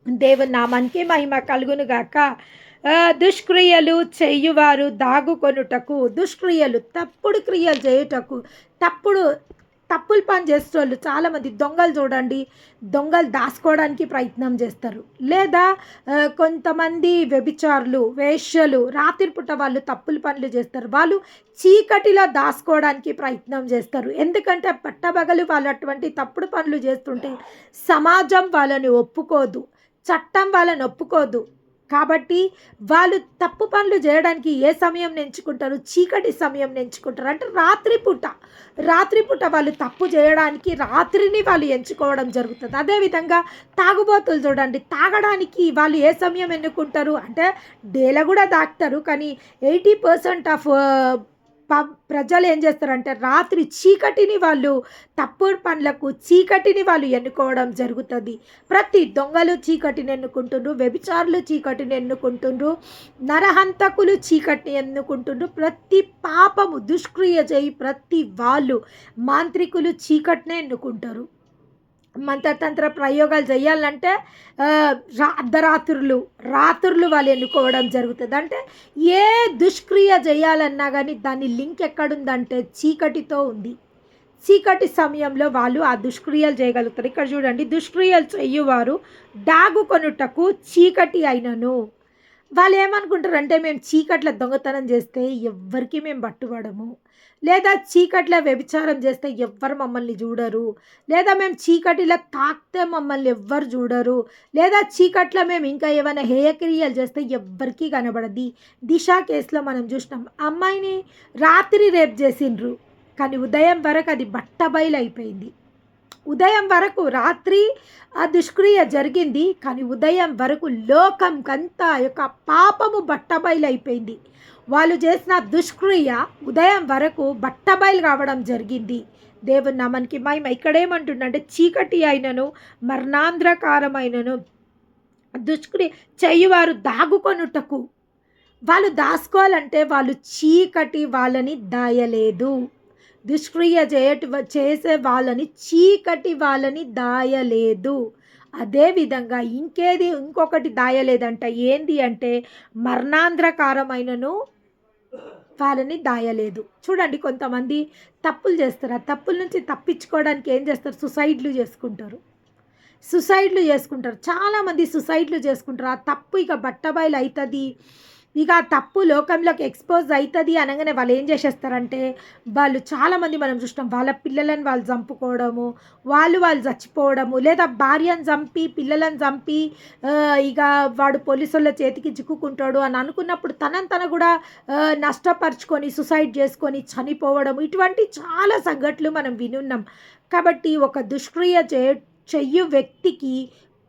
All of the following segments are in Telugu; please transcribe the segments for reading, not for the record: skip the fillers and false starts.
దేవుని నామానికి మహిమ కలుగును గాక. దుష్క్రియలు చేయువారు దాగుకొనుటకు, దుష్క్రియలు తప్పుడు క్రియలు చేయుటకు, తప్పుడు తప్పులు పని చేసేటోళ్ళు చాలామంది దొంగలు చూడండి, దొంగలు దాచుకోవడానికి ప్రయత్నం చేస్తారు. లేదా కొంతమంది వ్యభిచారులు, వేశ్యలు రాత్రిపూట వాళ్ళు తప్పులు పనులు చేస్తారు. వాళ్ళు చీకటిలో దాచుకోవడానికి ప్రయత్నం చేస్తారు. ఎందుకంటే పట్టపగలు వాళ్ళు అటువంటి తప్పుడు పనులు చేస్తుంటే సమాజం వాళ్ళని ఒప్పుకోదు, చట్టం వాళ్ళని ఒప్పుకోదు. కాబట్టి వాళ్ళు తప్పు పనులు చేయడానికి ఏ సమయం ఎంచుకుంటారు? చీకటి సమయం ఎంచుకుంటారు. అంటే రాత్రిపూట వాళ్ళు తప్పు చేయడానికి రాత్రిని వాళ్ళు ఎంచుకోవడం జరుగుతుంది. అదేవిధంగా తాగుబోతులు చూడండి, తాగడానికి వాళ్ళు ఏ సమయం ఎన్నుకుంటారు అంటే డేలో కూడా తాగుతారు. కానీ 80% ఆఫ్ ప్రజలు ఏం చేస్తారంటే రాత్రి చీకటిని వాళ్ళు తప్పుడు పనులకు చీకటిని వాళ్ళు ఎన్నుకోవడం జరుగుతుంది. ప్రతి దొంగలు చీకటిని ఎన్నుకుంటుండ్రు, వ్యభిచారులు చీకటిని ఎన్నుకుంటుండ్రు, నరహంతకులు చీకటిని ఎన్నుకుంటుండ్రు. ప్రతి పాపము దుష్క్రియ చేయి ప్రతి వాళ్ళు మాంత్రికులు చీకటినే ఎన్నుకుంటారు. మంత్రతంత్ర ప్రయోగాలు చేయాలంటే రాత్రులు వాళ్ళు ఎన్నుకోవడం జరుగుతుంది. అంటే ఏ దుష్క్రియ చేయాలన్నా కానీ దాని లింక్ ఎక్కడుందంటే చీకటితో ఉంది. చీకటి సమయంలో వాళ్ళు ఆ దుష్క్రియలు చేయగలుగుతారు. ఇక్కడ చూడండి, దుష్క్రియలు చెయ్యువారు దాగుకొనుటకు చీకటి అయినను. వాళ్ళు ఏమనుకుంటారంటే మేము చీకట్ల దొంగతనం చేస్తే ఎవ్వరికి మేము పట్టుబడము, లేదా చీకట్లో వ్యభిచారం చేస్తే ఎవ్వరు మమ్మల్ని చూడరు, లేదా మేము చీకటిలో తాకితే మమ్మల్ని ఎవ్వరు చూడరు, లేదా చీకట్లో మేము ఇంకా ఏమైనా హేయక్రియలు చేస్తే ఎవ్వరికీ కనబడది. దిశ కేసులో మనం చూసినాం, అమ్మాయిని రాత్రి రేప్ చేసిండ్రు, కానీ ఉదయం వరకు అది బట్టబయలు అయిపోయింది. ఉదయం వరకు రాత్రి ఆ దుష్క్రియ జరిగింది, కానీ ఉదయం వరకు లోకంకంతా యొక్క పాపము బట్టబయలైపోయింది. వాళ్ళు చేసిన దుష్క్రియ ఉదయం వరకు బట్టబయలు కావడం జరిగింది. దేవుని నామానికి మహిమ. ఇక్కడేమంటుండంటే చీకటి అయినను మరణాంధ్రకారమైనను దుష్క్రియ చేయువారు దాగుకొనుటకు, వాళ్ళు దాచుకోవాలంటే వాళ్ళు చీకటి వాళ్ళని దాయలేదు. దుష్క్రియ చేసే వాళ్ళని చీకటి వాళ్ళని దాయలేదు. అదేవిధంగా ఇంకొకటి దాయలేదంట. ఏంది అంటే మరణాంధ్రకారమైనను వాళ్ళని దాయలేదు. చూడండి, కొంతమంది తప్పులు చేస్తారు. ఆ తప్పుల నుంచి తప్పించుకోవడానికి ఏం చేస్తారు? సుసైడ్లు చేసుకుంటారు. చాలామంది సుసైడ్లు చేసుకుంటారు. ఆ తప్పు ఇక బట్టబయలు అవుతుంది, ఇక ఆ తప్పు లోకంలోకి ఎక్స్పోజ్ అవుతుంది అనగానే వాళ్ళు ఏం చేసేస్తారంటే వాళ్ళు చాలామంది మనం చూస్తాం, వాళ్ళ పిల్లలను వాళ్ళు చంపుకోవడము, వాళ్ళు చచ్చిపోవడము, లేదా భార్యను చంపి పిల్లలను చంపి ఇక వాడు పోలీసుల చేతికి చిక్కుకుంటాడు అని అనుకున్నప్పుడు తను కూడా నష్టపరుచుకొని సుసైడ్ చేసుకొని చనిపోవడం, ఇటువంటి చాలా సంఘటనలు మనం వినున్నాం. కాబట్టి ఒక దుష్క్రియ చెయ్యు వ్యక్తికి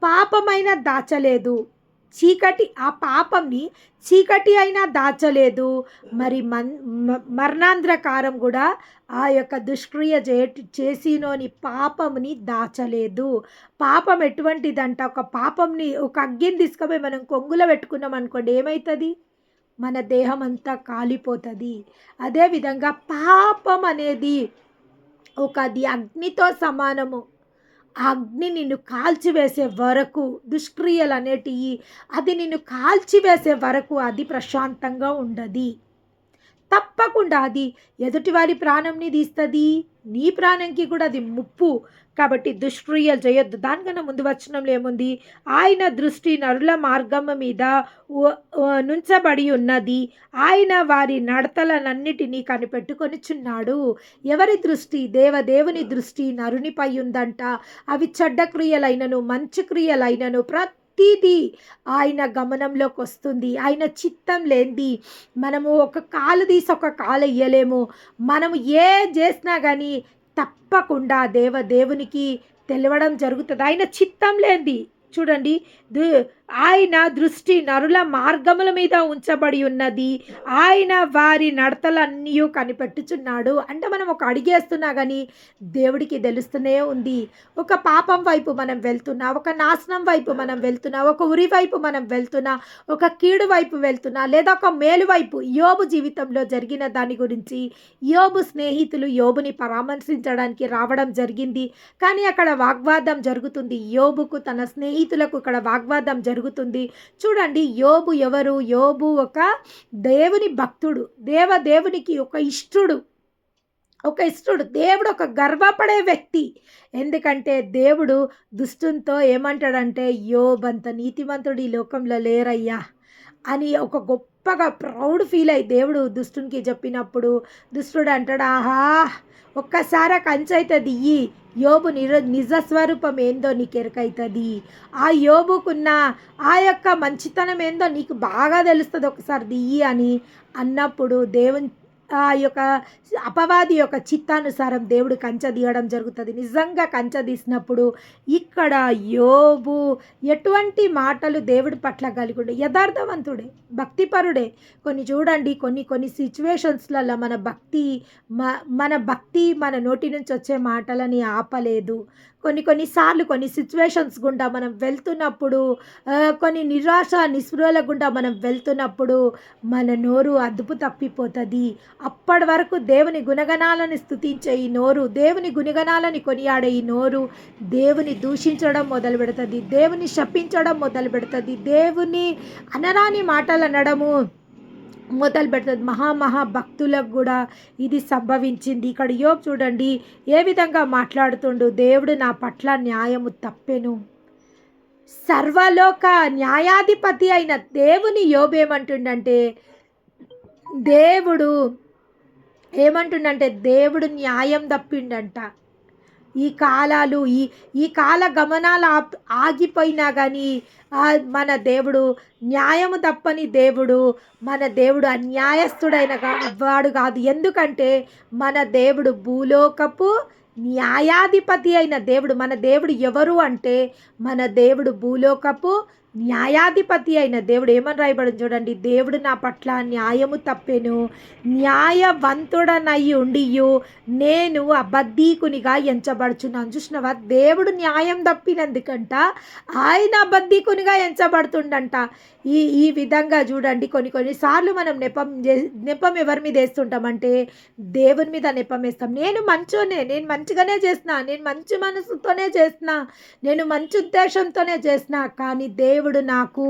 పాపమైన దాచలేదు, ఆ పాపంని చీకటి అయినా దాచలేదు, మరి మరణాంధ్రకారం కూడా ఆ యొక్క దుష్క్రియ చేసినోని పాపంని దాచలేదు. పాపం ఎటువంటిదంట, ఒక అగ్గిని తీసుకుపోయి మనం కొంగులో పెట్టుకున్నాం అనుకోండి, ఏమవుతుంది? మన దేహం అంతా కాలిపోతుంది. అదేవిధంగా పాపం అనేది అది అగ్నితో సమానము. ఆ అగ్ని నిన్ను కాల్చివేసే వరకు, దుష్క్రియలు అనేటివి అది నిన్ను కాల్చివేసే వరకు అది ప్రశాంతంగా ఉండదు. తప్పకుండా అది ఎదుటివారి ప్రాణంని తీస్తుంది, నీ ప్రాణంకి కూడా అది ముప్పు. కాబట్టి దుష్క్రియలు చేయొద్దు. దానికన్నా ముందు వచనంలో ఏముంది? ఆయన దృష్టి నరుల మార్గము మీద నుంచబడి ఉన్నది, ఆయన వారి నడతలనన్నిటినీ కనిపెట్టుకొనిచున్నాడు. ఎవరి దృష్టి? దేవుని దృష్టి నరునిపై ఉందంట. అవి చెడ్డ క్రియలైనను మంచి క్రియలైనను ప్రతిదీ ఆయన గమనంలోకి వస్తుంది. ఆయన చిత్తం లేనిది మనము ఒక కాలు తీసి ఒక కాలు ఇయ్యలేము. మనము ఏ చేసినా కానీ తప్పకుండా దేవునికి తెలవడం జరుగుతుంది. ఆయన చిత్తం లేనిది. చూడండి, ఆయన దృష్టి నరుల మార్గముల మీద ఉంచబడి ఉన్నది, ఆయన వారి నడతలన్నీ కనిపెట్టుచున్నాడు. అంటే మనం ఒక అడిగేస్తున్నా కానీ దేవుడికి తెలుస్తూనే ఉంది. ఒక పాపం వైపు మనం వెళ్తున్నా, ఒక నాశనం వైపు మనం వెళ్తున్నా, ఒక ఉరి వైపు మనం వెళ్తున్నా, ఒక కీడు వైపు వెళ్తున్నా, లేదా ఒక మేలు వైపు. యోబు జీవితంలో జరిగిన దాని గురించి యోబు స్నేహితులు యోబుని పరామర్శించడానికి రావడం జరిగింది. కానీ అక్కడ వాగ్వాదం జరుగుతుంది. యోబుకు తన స్నేహితులు స్నేహితులకు ఇక్కడ వాగ్వాదం జరుగుతుంది. చూడండి యోబు ఎవరు? యోబు ఒక దేవుని భక్తుడు. దేవునికి ఒక ఇష్టడు. దేవుడు ఒక గర్వపడే వ్యక్తి. ఎందుకంటే దేవుడు దుష్టునితో ఏమంటాడంటే, యోబంత నీతిమంతుడు ఈ లోకంలో లేరయ్యా అని ఒక గొప్పగా ప్రౌడ్ ఫీల్ అయ్యి దేవుడు దుష్టునికి చెప్పినప్పుడు దుష్టుడు అంటాడు, ఆహా ఒక్కసారి కంచైతుంది ఇయ్యి, యోబు నిజ స్వరూపం ఏందో నీకు ఎరకైతుంది, ఆ యోబుకున్న ఆ యొక్క మంచితనం ఏందో నీకు బాగా తెలుస్తుంది, ఒకసారి దియ్యి అని అన్నప్పుడు దేవుని ఆ యొక్క అపవాది యొక్క చిత్తానుసారం దేవుడు కంచె తీయడం జరుగుతుంది. నిజంగా కంచె తీసినప్పుడు ఇక్కడ యోబు ఎటువంటి మాటలు దేవుడి పట్ల కలిగి యథార్థవంతుడే, భక్తిపరుడే. చూడండి కొన్ని సిచ్యువేషన్స్లలో మన భక్తి మన నోటి నుంచి వచ్చే మాటలని ఆపలేదు. కొన్నిసార్లు కొన్ని సిచ్యువేషన్స్ గుండా మనం వెళ్తున్నప్పుడు, కొన్ని నిరాశ నిస్పృహల గుండా మనం వెళ్తున్నప్పుడు మన నోరు అదుపు తప్పిపోతుంది. అప్పటి వరకు దేవుని గుణగణాలను స్తుతించే ఈ నోరు, దేవుని గుణగణాలని కొనియాడే ఈ నోరు దేవుని దూషించడం మొదలు పెడుతుంది, దేవుని శపించడం మొదలు పెడుతుంది, దేవుని అనరాని మాటలు అనడము మొదలు పెడుతుంది. భక్తులకు కూడా ఇది సంభవించింది. ఇక్కడ యోబు చూడండి ఏ విధంగా మాట్లాడుతుండు, దేవుడు నా పట్ల న్యాయము తప్పెను. సర్వలోక న్యాయాధిపతి అయిన దేవుని యోబు ఏమంటుండంటే దేవుడు న్యాయం తప్పిండంట. ఈ కాలాలు ఈ కాల గమనాలు ఆగిపోయినా కానీ మన దేవుడు న్యాయము తప్పని దేవుడు, మన దేవుడు అన్యాయస్తుడైన వాడు కాదు. ఎందుకంటే మన దేవుడు భూలోకపు న్యాయాధిపతి అయిన దేవుడు. మన దేవుడు ఎవరు అంటే మన దేవుడు భూలోకపు న్యాయాధిపతి అయిన దేవుడు. ఏమని రాయబడింది చూడండి, దేవుడు నా పట్ల న్యాయము తప్పెను, న్యాయవంతుడనై ఉండియు నేను అబద్ధీకునిగా ఎంచబడుచున్నాను. చూసినవా, దేవుడు న్యాయం తప్పినందుకంట ఆయన అబద్ధీకునిగా ఎంచబడుతుండంట. ఈ విధంగా చూడండి కొన్నిసార్లు మనం నెపం ఎవరి మీద వేస్తుంటామంటే దేవుని మీద నెపం వేస్తాం. నేను మంచిగానే చేసిన, నేను మంచి మనసుతోనే చేసిన, నేను మంచి ఉద్దేశంతోనే చేసిన, కానీ దేవుడు నాకు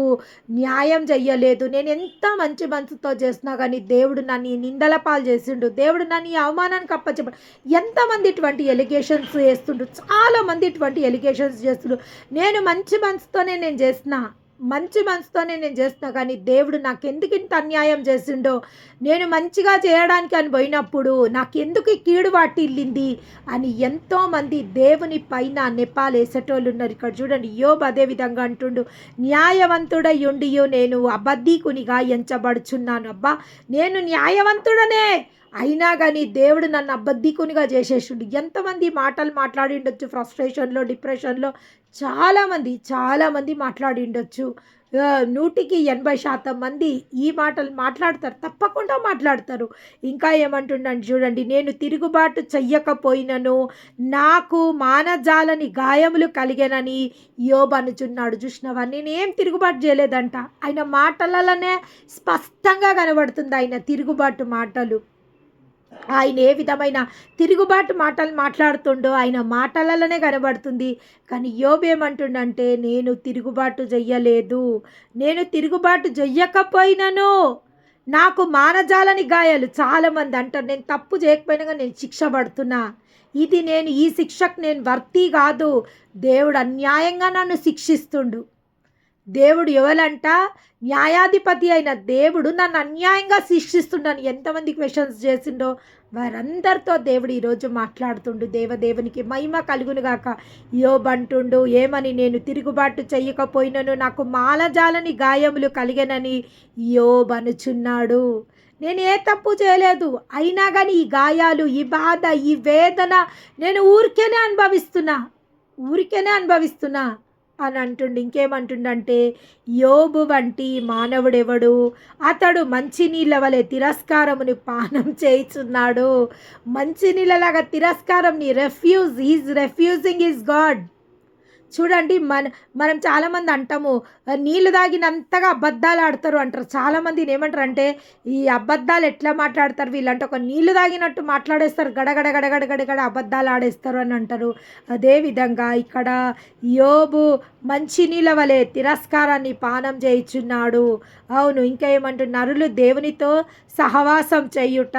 న్యాయం చెయ్యలేదు. నేను ఎంత మంచి మనసుతో చేసినా కానీ దేవుడు నన్ను నిందల పాలు చేసిండు, దేవుడు నన్ను ఈ అవమానానికి అప్పచెప్పాడు. ఎంతమంది ఇటువంటి ఎలిగేషన్స్ వేస్తుండ్రు, చాలామంది ఇటువంటి ఎలిగేషన్స్ చేస్తుండ్రు. నేను మంచి మనసుతోనే చేస్తున్నా కానీ దేవుడు నాకెందుకు ఇంత అన్యాయం చేసిండో, నేను మంచిగా చేయడానికి అని పోయినప్పుడు నాకెందుకు ఈ కీడు వాటిల్లింది అని ఎంతోమంది దేవుని పైన నెపాలు వేసేటోళ్ళు ఉన్నారు. ఇక్కడ చూడండి యోబు అదే విధంగా అంటుండు, న్యాయవంతుడై ఉండియో నేను అబద్ధీకునిగా ఎంచబడుచున్నాను. అబ్బా నేను న్యాయవంతుడనే అయినా కానీ దేవుడు నన్ను అబద్ధీకునిగా చేసేసిండు. ఎంతమంది మాటలు మాట్లాడిండొచ్చు, ఫ్రస్ట్రేషన్లో డిప్రెషన్లో చాలామంది మాట్లాడిండొచ్చు. 100% మంది ఈ మాటలు మాట్లాడతారు, తప్పకుండా మాట్లాడతారు. ఇంకా ఏమంటుండండి చూడండి, నేను తిరుగుబాటు చెయ్యకపోయినను నాకు మానజాలని గాయములు కలిగేనని యోబు అనుచున్నాడు. చూసినవా, నేనేం తిరుగుబాటు చేయలేదంట. ఆయన మాటలలోనే స్పష్టంగా కనబడుతుంది ఆయన తిరుగుబాటు మాటలు. ఆయన ఏ విధమైన తిరుగుబాటు మాటలు మాట్లాడుతుండో ఆయన మాటలలోనే కనబడుతుంది. కానీ యోబు ఏమంటుండంటే నేను తిరుగుబాటు చెయ్యకపోయినను నాకు మానజాలని గాయాలు. చాలామంది అంటారు నేను తప్పు చేయకపోయినా నేను శిక్ష పడుతున్నా, ఈ శిక్షకు నేను వర్తి కాదు, దేవుడు అన్యాయంగా నన్ను శిక్షిస్తుండు. దేవుడు ఎవరంట, న్యాయాధిపతి అయిన దేవుడు నన్ను అన్యాయంగా శిక్షిస్తుండని ఎంతమంది క్వశ్చన్స్ చేసిండో వారందరితో దేవుడు ఈరోజు మాట్లాడుతుండు. దేవునికి మహిమ కలుగునుగాక. యోబు అంటుండు ఏమని, నేను తిరుగుబాటు చెయ్యకపోయినను నాకు మాలజాలని గాయములు కలిగనని యోబు అనుచున్నాడు. నేను ఏ తప్పు చేయలేదు, అయినా కానీ ఈ గాయాలు, ఈ బాధ, ఈ వేదన నేను ఊరికేనే అనుభవిస్తున్నా అని అంటుండు. ఇంకేమంటుండంటే యోబు వంటి మానవుడెవడు, అతడు మంచినీళ్ళ వలె తిరస్కారముని పానం చేయుచున్నాడు. మంచినీళ్ళలాగా తిరస్కారం ఈజ్ రెఫ్యూజింగ్ హిస్ గాడ్. చూడండి మనం చాలామంది అంటాము నీళ్ళు తాగినంతగా అబద్ధాలు ఆడతారు అంటారు. చాలామందిని ఏమంటారంటే, ఈ అబద్ధాలు ఎట్లా మాట్లాడతారు వీళ్ళంటే, ఒక నీళ్ళు తాగినట్టు మాట్లాడేస్తారు. గడగడ గడగడ గడగడ అబద్ధాలు ఆడేస్తారు అని అంటారు. అదేవిధంగా ఇక్కడ యోబు మంచినీళ్ళ వలె తిరస్కారాన్ని పానం చేయుచున్నాడు. అవును. ఇంకా ఏమంటు నరులు దేవునితో సహవాసం చేయుట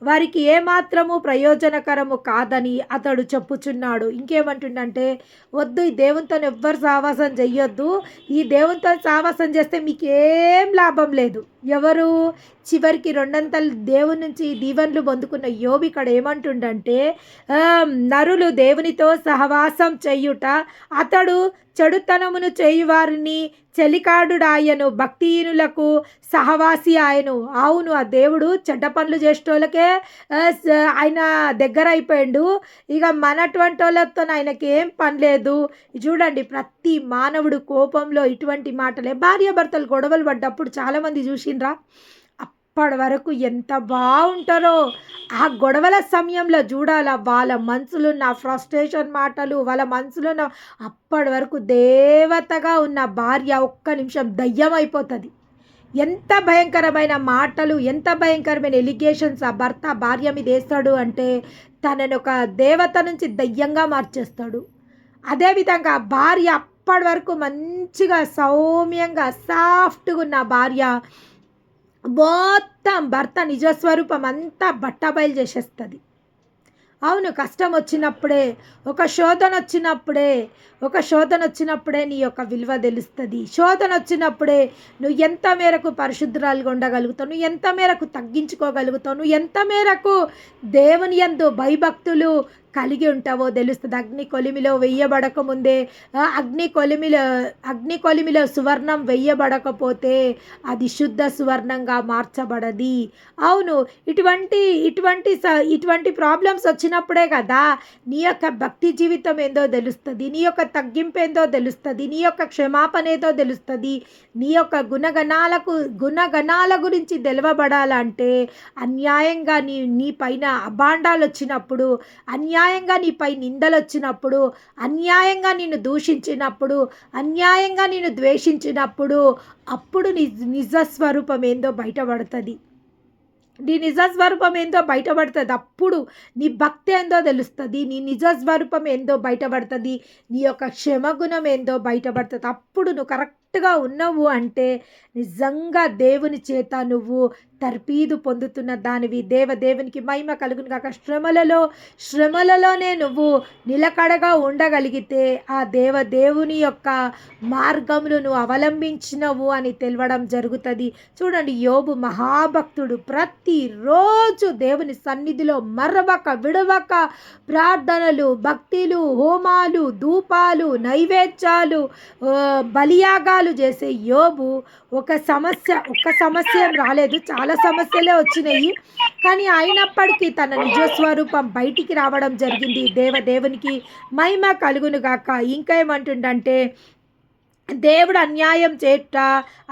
వారికి ఏమాత్రము ప్రయోజనకరము కాదని అతడు చెప్పుచున్నాడు. ఇంకేమంటుండంటే, వద్దు ఈ దేవునితో ఎవ్వరు సావాసం చెయ్యొద్దు. ఈ దేవునితో సావాసం చేస్తే మీకేం లాభం లేదు. ఎవరు చివరికి రెండంతలు దేవుని నుంచి దీవెనలు పొందుకున్న యోబు ఇక్కడ ఏమంటుండంటే, నరులు దేవునితో సహవాసం చెయ్యుట అతడు చెడుతనమును చేయువారిని చెలికాడుడాయను, భక్తిహీనులకు సహవాసి ఆయను. అవును. ఆ దేవుడు చెడ్డ పనులు చేసేటోళ్ళకే ఆయన దగ్గర అయిపోయిండు. ఇక మనటువంటి వాళ్ళతో ఆయనకి ఏం పని లేదు. చూడండి, ప్రతి మానవుడు కోపంలో ఇటువంటి మాటలే. భార్యాభర్తలు గొడవలు పడ్డప్పుడు చాలామంది చూసిండ్రా, అప్పటి వరకు ఎంత బాగుంటారో. ఆ గొడవల సమయంలో చూడాలా వాళ్ళ మనసులో ఉన్న ఫ్రస్ట్రేషన్ మాటలు, వాళ్ళ మనసులో ఉన్న అప్పటి వరకు దేవతగా ఉన్న భార్య ఒక్క నిమిషం దయ్యం అయిపోతుంది. ఎంత భయంకరమైన మాటలు, ఎంత భయంకరమైన ఎలిగేషన్స్ ఆ భర్త భార్య మీద వేస్తాడు అంటే, తనని ఒక దేవత నుంచి దయ్యంగా మార్చేస్తాడు. అదేవిధంగా భార్య అప్పటి వరకు మంచిగా సౌమ్యంగా సాఫ్ట్గా ఉన్న భార్య మొత్తం భర్త నిజస్వరూపం అంతా బట్టబయలు చేసేస్తుంది. అవును. కష్టం వచ్చినప్పుడే, ఒక శోధన వచ్చినప్పుడే నీ యొక్క విలువ తెలుస్తుంది. శోధన వచ్చినప్పుడే నువ్వు ఎంత మేరకు పరిశుద్ధురాలుగా ఉండగలుగుతావు, నువ్వు ఎంత మేరకు తగ్గించుకోగలుగుతావు, నువ్వు ఎంత మేరకు దేవుని యందు భయభక్తులు కలిగి ఉంటావో తెలుస్తుంది. అగ్ని కొలిమిలో సువర్ణం వెయ్యబడకపోతే అది శుద్ధ సువర్ణంగా మార్చబడది. అవును. ఇటువంటి ప్రాబ్లమ్స్ వచ్చినప్పుడే కదా నీ యొక్క భక్తి జీవితం ఏందో తెలుస్తుంది, నీ యొక్క తగ్గింపు ఏందో తెలుస్తుంది, నీ యొక్క క్షమాపణ ఏదో తెలుస్తుంది. నీ యొక్క గుణగణాల గురించి తెలవబడాలంటే అన్యాయంగా నీ పైన అభాండాలు వచ్చినప్పుడు, అన్యాయంగా నీపై నిందలు వచ్చినప్పుడు, అన్యాయంగా నిన్ను దూషించినప్పుడు, అన్యాయంగా నిన్ను ద్వేషించినప్పుడు, అప్పుడు నిజస్వరూపం ఏందో బయటపడుతుంది. నీ నిజస్వరూపం ఏందో బయటపడుతుంది. అప్పుడు నీ భక్తి ఏందో తెలుస్తుంది, నీ నిజస్వరూపం ఏందో బయటపడుతుంది, నీ యొక్క క్షమగుణం ఏందో బయటపడుతుంది. అప్పుడు నువ్వు కరెక్ట్గా ఉన్నావు అంటే నిజంగా దేవుని చేత నువ్వు తర్పీదు పొందుతున్న దానివి. దేవునికి మహిమ కలుగును కాక. శ్రమలలోనే నువ్వు నిలకడగా ఉండగలిగితే ఆ దేవుని యొక్క మార్గములు నువ్వు అవలంబించినవు అని తెలవడం జరుగుతుంది. చూడండి, యోబు మహాభక్తుడు. ప్రతిరోజు దేవుని సన్నిధిలో మరవక విడవక ప్రార్థనలు, భక్తులు, హోమాలు, ధూపాలు, నైవేద్యాలు, బలియాగాలు చేసే యోబు ఒక్క సమస్య రాలేదు, చాలా సమస్యలే వచ్చినాయి. కానీ అయినప్పటికీ తన నిజస్వరూపం బయటికి రావడం జరిగింది. దేవునికి మహిమ కలుగును గాక. ఇంకా ఏమంటుండంటే, దేవుడు అన్యాయం చేయుట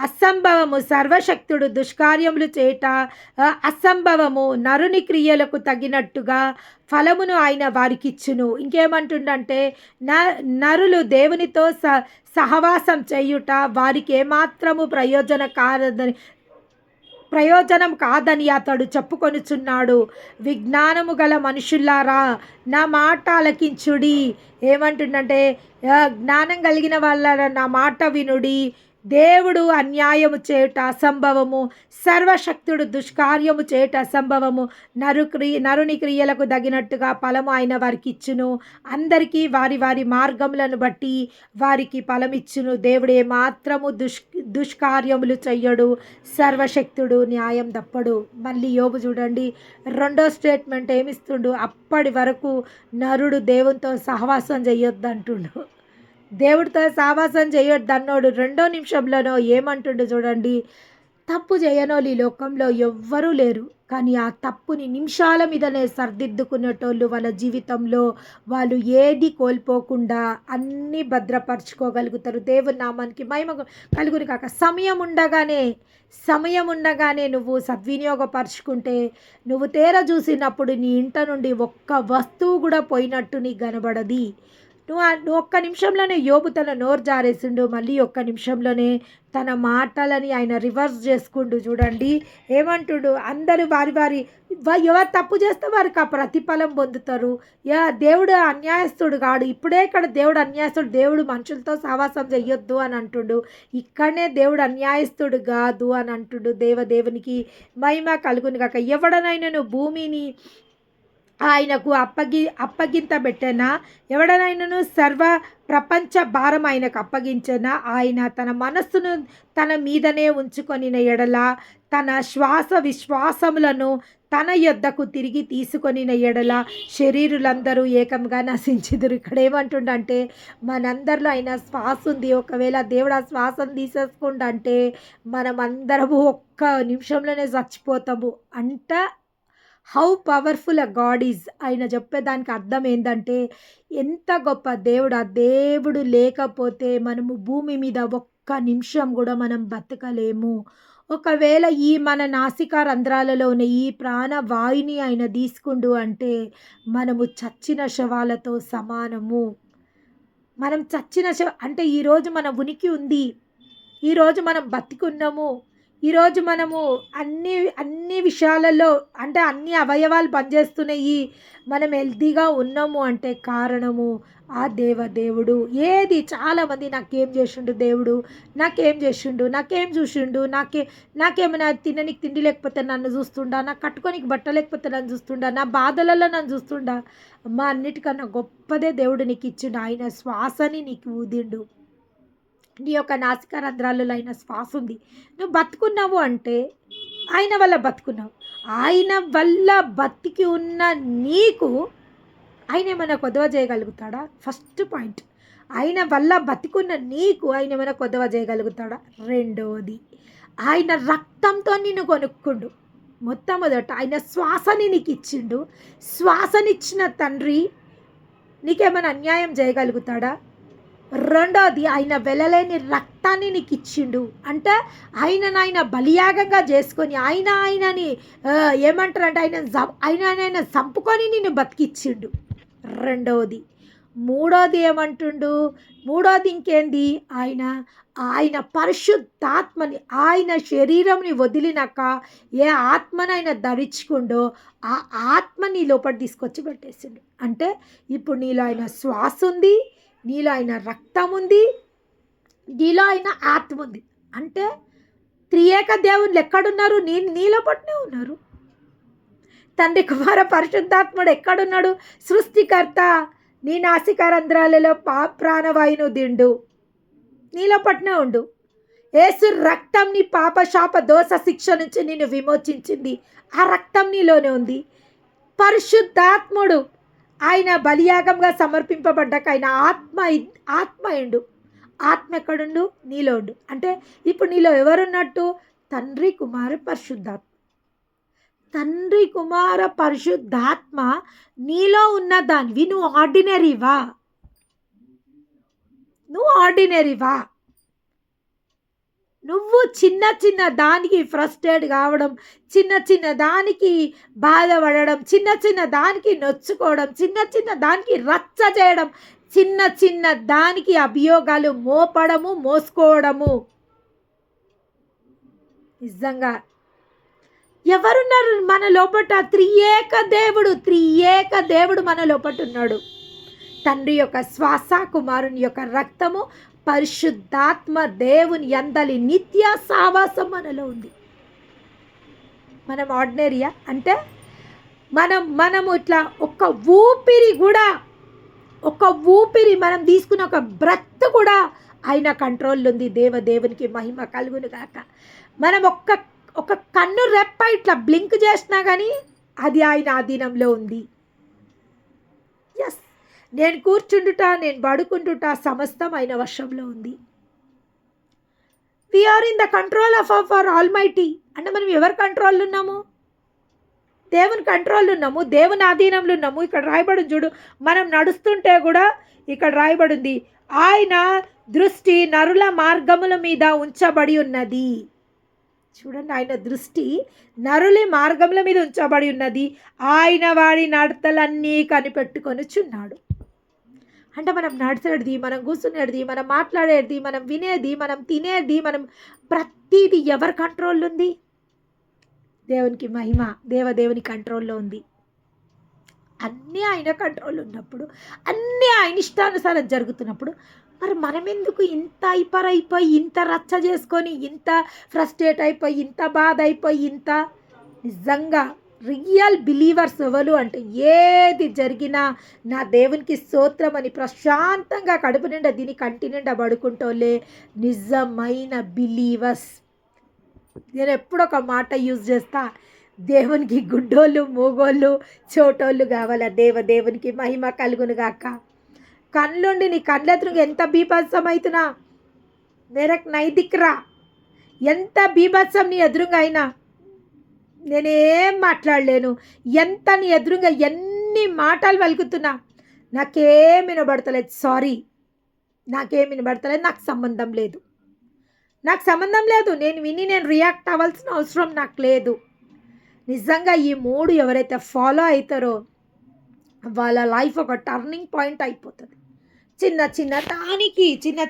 అసంభవము, సర్వశక్తుడు దుష్కార్యములు చేయుట అసంభవము, నరుని క్రియలకు తగినట్టుగా ఫలమును ఆయన వారికిచ్చును. ఇంకేమంటుండంటే, నరులు దేవునితో సహవాసం చేయుట వారికి ఏమాత్రము ప్రయోజనం కాదని అతడు చెప్పుకొనుచున్నాడు. విజ్ఞానము గల మనుషులారా నా మాట ఆలకించుడి. ఏమంటుండంటే, జ్ఞానం కలిగిన వాళ్ళ నా మాట వినుడి. దేవుడు అన్యాయము చేయుట అసంభవము, సర్వశక్తుడు దుష్కార్యము చేయుట అసంభవము, నరుని క్రియలకు తగినట్టుగా ఫలము ఆయన వారికి ఇచ్చును. అందరికీ వారి వారి మార్గములను బట్టి వారికి ఫలమిచ్చును. దేవుడు ఏమాత్రము దుష్కార్యములు చెయ్యడు. సర్వశక్తుడు, న్యాయం తప్పడు. మళ్ళీ యోబు చూడండి, రెండో స్టేట్మెంట్ ఏమిస్తుండు, అప్పటి వరకు నరుడు దేవునితో సహవాసం చెయ్యొద్దు అంటుండు. దేవుడితో సావాసం చేయొద్దు అన్నోడు రెండో నిమిషంలోనో ఏమంటుండు చూడండి, తప్పు చేయనోళ్ళు ఈ లోకంలో ఎవ్వరూ లేరు. కానీ ఆ తప్పుని నిమిషాల మీదనే సర్దిద్దుకునేటోళ్ళు వాళ్ళ జీవితంలో వాళ్ళు ఏది కోల్పోకుండా అన్నీ భద్రపరచుకోగలుగుతారు. దేవుని నామానికి మహిమ కలుగును కాక. సమయం ఉండగానే నువ్వు సద్వినియోగపరుచుకుంటే నువ్వు తేర చూసినప్పుడు నీ ఇంట నుండి ఒక్క వస్తువు కూడా పోయినట్టు నీకు కనబడది. నువ్వు ఒక్క నిమిషంలోనే యోబు తన నోరు జారేసిండు, మళ్ళీ ఒక్క నిమిషంలోనే తన మాటలని ఆయన రివర్స్ చేసుకుండు. చూడండి ఏమంటుడు, అందరూ వారి వారి ఎవరు తప్పు చేస్తే వారికి ఆ ప్రతిఫలం పొందుతారు. దేవుడు అన్యాయస్తుడు కాడు. ఇప్పుడే ఇక్కడ దేవుడు అన్యాయస్తుడు, దేవుడు మనుషులతో సహవాసం చెయ్యొద్దు అని అంటుండు. ఇక్కడనే దేవుడు అన్యాయస్తుడు కాదు అని అంటుండు. దేవునికి మహిమ కలుగును గాక. ఎవడనైనాను భూమిని ఆయనకు అప్పగింత పెట్టనా, ఎవడనైనాను సర్వ ప్రపంచ భారం ఆయనకు అప్పగించనా, ఆయన తన మనస్సును తన మీదనే ఉంచుకొనిన ఎడల తన విశ్వాసములను తన యొద్దకు తిరిగి తీసుకొనిన ఎడల శరీరులందరూ ఏకంగా నశించుదురు. ఇక్కడ ఏమంటుండంటే మనందరిలో ఆయన శ్వాస ఉంది. ఒకవేళ దేవుడు ఆ శ్వాసను తీసేసుకుంటే మనం అందరము ఒక్క నిమిషంలోనే చచ్చిపోతాము. How powerful a God is. ఆయన చెప్పేదానికి అర్థం ఏంటంటే ఎంత గొప్ప దేవుడు. ఆ దేవుడు లేకపోతే మనము భూమి మీద ఒక్క నిమిషం కూడా మనం బతకలేము. ఒకవేళ ఈ మన నాసికా రంధ్రాలలో ఉన్న ఈ ప్రాణవాయుని ఆయన తీసుకుండు అంటే మనము చచ్చిన శవాలతో సమానము. మనం చచ్చిన అంటే ఈరోజు మన ఉనికి ఉంది, ఈరోజు మనం బతికున్నాము, ఈరోజు మనము అన్ని విషయాలలో అంటే అన్ని అవయవాలు పనిచేస్తున్నాయి, మనం హెల్తీగా ఉన్నాము అంటే కారణము ఆ దేవుడు. ఏది చాలామంది నాకేం చేసిండు దేవుడు, నాకేం చేసిండు, నాకేం చూసిండు, నాకేమైనా తిననికి తిండి లేకపోతే నన్ను చూస్తుండా, నాకు కట్టుకోనికి బట్ట లేకపోతే నన్ను చూస్తుండా, నా బాధలలో నన్ను చూస్తుండా. అమ్మ, అన్నిటికన్నా గొప్పదే దేవుడు నీకు ఇచ్చిండు. ఆయన శ్వాసని నీకు ఊదిండు. నీ యొక్క నాసికా రంధ్రాలలో ఆయన శ్వాస ఉంది. నువ్వు బతుకున్నావు అంటే ఆయన వల్ల బతుకున్నావు. ఆయన వల్ల బతికి ఉన్న నీకు ఆయన ఏమైనా కొదవ చేయగలుగుతాడా? ఫస్ట్ పాయింట్, ఆయన వల్ల బతికున్న నీకు ఆయన ఏమైనా కొదవ చేయగలుగుతాడా? రెండవది, ఆయన రక్తంతో నిన్ను కొనుక్కుండు. మొట్టమొదట ఆయన శ్వాసని నీకు ఇచ్చిండు. శ్వాసనిచ్చిన తండ్రి నీకేమైనా అన్యాయం చేయగలుగుతాడా? రెండోది, ఆయన వెళ్ళలేని రక్తాన్ని నీకు ఇచ్చిండు అంటే ఆయన బలియాగంగా చేసుకొని ఆయనని ఏమంటారంటే ఆయన చంపుకొని నిన్ను బతికిచ్చిండు. రెండవది. మూడోది ఏమంటుండు? మూడోది ఇంకేంది? ఆయన పరిశుద్ధాత్మని ఆయన శరీరంని వదిలినాక ఏ ఆత్మని ఆయన ధరించుకుండో ఆ ఆత్మని లోపల తీసుకొచ్చి పెట్టేసిండు. అంటే ఇప్పుడు నీలో ఆయన శ్వాస ఉంది, నీలో ఆయన రక్తం ఉంది, నీలో ఆయన ఆత్మ ఉంది. అంటే త్రియేక దేవుళ్ళు ఎక్కడున్నారు? నీలో పట్నే ఉన్నారు. తండ్రి, కుమార, పరిశుద్ధాత్ముడు ఎక్కడున్నాడు? సృష్టికర్త నీ నాసికా రంధ్రాలలో ప్రాణవాయును దిండు, నీలో పట్నే ఉండు. యేసు రక్తం నీ పాప శాప దోష శిక్ష నుంచి నిన్ను విమోచించింది. ఆ రక్తం నీలోనే ఉంది. పరిశుద్ధాత్ముడు ఆయన బలియాగంగా సమర్పింపబడ్డాక ఆయన ఆత్మ అయిండు. ఆత్మ ఎక్కడుండు? నీలో ఉండు. అంటే ఇప్పుడు నీలో ఎవరున్నట్టు? తండ్రి, కుమార, పరిశుద్ధాత్మ. తండ్రి, కుమార, పరిశుద్ధాత్మ నీలో ఉన్న దానివి. నువ్వు ఆర్డినరీవా? నువ్వు చిన్న దానికి ఫ్రస్ట్రేట్ కావడం, చిన్న దానికి బాధపడడం, చిన్న దానికి నొచ్చుకోవడం, చిన్న దానికి రచ్చ చేయడం, చిన్న దానికి అభియోగాలు మోసుకోవడము. నిజంగా ఎవరున్నారు మన లోపట? త్రియేక దేవుడు మన లోపట ఉన్నాడు. తండ్రి యొక్క శ్వాస, కుమారుని యొక్క రక్తము, పరిశుద్ధాత్మ దేవుని యందలి నిత్య సావాసం మనలో ఉంది. మనం ఆర్డినరీయా? అంటే మనము ఇట్లా ఒక ఊపిరి మనం తీసుకున్న ఒక బ్రెత్ కూడా ఆయన కంట్రోల్లో ఉంది. దేవునికి మహిమ కలుగును గాక. మనం ఒక కన్ను రెప్ప ఇట్లా బ్లింక్ చేసినా కానీ అది ఆయన ఆధీనంలో ఉంది. ఎస్, నేను కూర్చుండుట, నేను పడుకుంటుట సమస్తం ఆయన వశంలో ఉంది. We're in the control of our almighty. అంటే మనం ఎవరి కంట్రోల్లో ఉన్నాము? దేవుని కంట్రోల్లో ఉన్నాము, దేవుని ఆధీనంలో ఉన్నాము. ఇక్కడ రాయబడి చూడు, మనం నడుస్తుంటే కూడా ఇక్కడ రాయబడింది, ఆయన దృష్టి నరుల మార్గముల మీద ఉంచబడి ఉన్నది. చూడండి, ఆయన దృష్టి నరుల మార్గముల మీద ఉంచబడి ఉన్నది. ఆయన వాడి నడతలన్నీ కనిపెట్టుకొనిచున్నాడు. అంటే మనం నడిచేది, మనం కూర్చునేది, మనం మాట్లాడేది, మనం వినేది, మనం తినేది, మనం ప్రతీది ఎవరి కంట్రోల్‌లో ఉంది? దేవునికి మహిమ. దేవుని కంట్రోల్‌లో ఉంది. అన్నీ ఆయన కంట్రోల్‌లో ఉన్నప్పుడు, అన్నీ ఆయన ఇష్టానుసారం జరుగుతున్నప్పుడు, మరి మనమెందుకు ఇంత హైపర్ అయిపోయి, ఇంత రచ్చ చేసుకొని, ఇంత ఫ్రస్ట్రేట్ అయిపోయి, ఇంత బాధ అయిపోయి, నిజంగా రియల్ బిలీవర్స్ ఎవరు అంటే ఏది జరిగినా నా దేవునికి స్తోత్రం అని ప్రశాంతంగా కడుపు నిండా తిని కంటి నిండా పడుకుంటోళ్ళే నిజమైన బిలీవర్స్. నేను ఎప్పుడు ఒక మాట యూజ్ చేస్తా, దేవునికి గుడ్డోళ్ళు, మూగోళ్ళు, చోటోళ్ళు కావాల. దేవునికి మహిమ కలుగును గాక. కళ్ళుండి నీ కళ్ళెదురుగా ఎంత బీభత్సం అవుతున్నా మేరకు నైదిక్రా, ఎంత బీభత్సం నీ ఎదురుగా అయినా నేనేం మాట్లాడలేను. ఎంత నీ ఎదురుగా ఎన్ని మాటలు పలుకుతున్నా నాకేం వినబడతలేదు. సారీ, నాకేం వినబడతలేదు. నాకు సంబంధం లేదు. నేను విని నేను రియాక్ట్ అవ్వాల్సిన అవసరం నాకు లేదు. నిజంగా ఈ 3 ఎవరైతే ఫాలో అవుతారో వాళ్ళ లైఫ్ ఒక టర్నింగ్ పాయింట్ అయిపోతుంది. చిన్న చిన్న